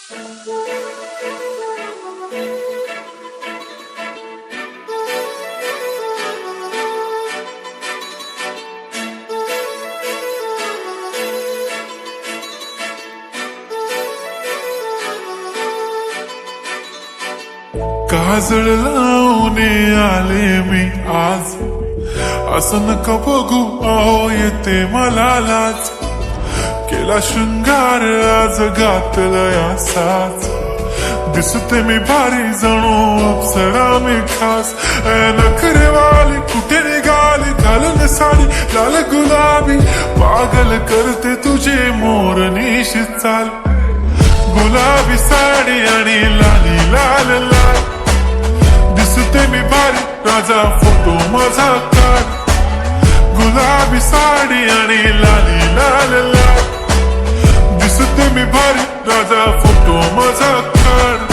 काजळ लावून आले मी आज, असं नका बघू अहो येते मला लाज. केला शृंगार आज घातलाय असाच, दिसते मी भारी जणू अप्सरा मी खास. नखरेवाली कुठे निघाली घालून साडी लाल गुलाबी, पागल करते तुझे मोरनीशी चाल. गुलाबी साडी आणि लाली लाल लाल, दिसते मी भारी राजा फोटो माझा काढ. गुलाबी साडी आणि लाली लाल लाल, दिसते मी भारी राजा फोटो माझा काढ.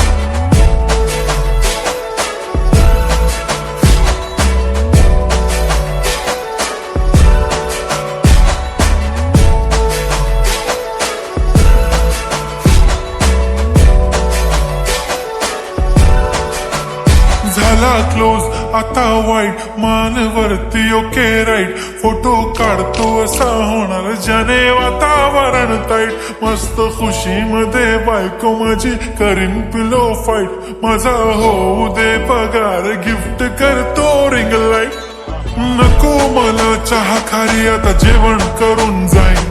झाला क्लोज आता वाईट, मान वरती ओके राईट. फोटो काढतो असा होणार ज्याने वातावरण ताईट. मस्त खुशी मध्ये बायको माझी करीन पिलो फाईट. माझा होऊ दे पगार गिफ्ट करतो रिंग लाईट. नको मला चहा खारी आता जेवण करून जाईन.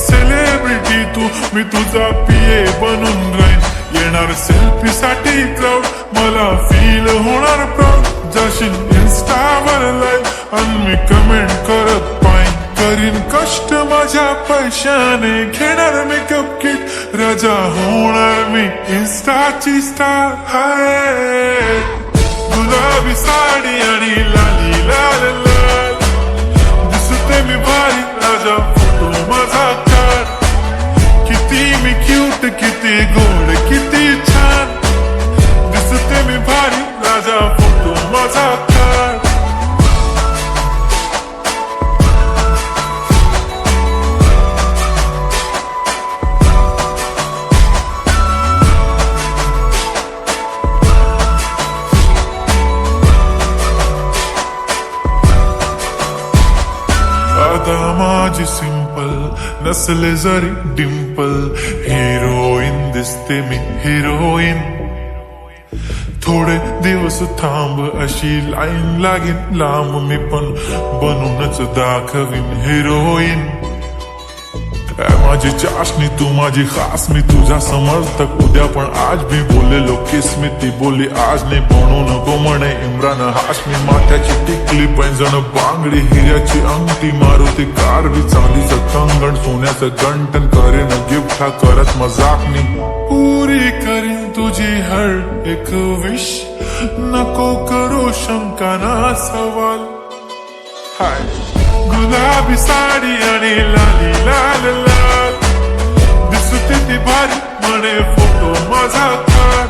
सेलिब्रिटी तू मी तुझा पिये बनून राहीन. येणार सेल्फी साठी क्राऊड मला फील होणार प्राऊड. जाशील इन्स्टावर लाईव्ह आणि मी कमेंट करत पाईन. करीन कष्ट माझ्या पैशाने घेणार मेकअप किट. राजा होणार मी इन्स्टाची स्टार. हाय गुलाबी साडी आणि लाली लाल लाल, दिसते मी भारी राजा फोटो माझा काढ. किती मी क्यूट किती गोड किती छान, दिसते मी भारी राजा फोटो माझा काढ. आता माझी सिंपल नसले जरी डिंपल, हिरोईन दिसते मी हिरोईन. थोडे दिवस थांब अशी लाईन लागेल लांब, मी पण बनूनच दाखवीन हिरोईन. माझी चाशनी तू माझी खास, मी तुझा समर्थक उद्या पण आज मी बोलेलो किस मी. ती बोली आज नाही बनू नको म्हणे इम्रान हाशमी. माथ्याची टिकली पैंजण बांगडी हिऱ्याची अंगठी, मारुती कारवी चांदीचं कंगण सोन्याचं गंटन. करेन गिफ्ट हा करत मजाकनी, पुरी करीन तुझी हर एक विश. नको करू शंका ना सवाल. हाय गुलाबी साडी आणि लाली लाल लाल, दिसते ती भारी म्हणे फोटो माझा काढ.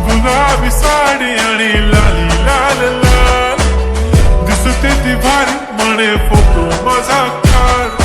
गुलाबी साडी आणि लाली लाल लाल, दिसते ती भारी म्हणे फोटो माझा काढ.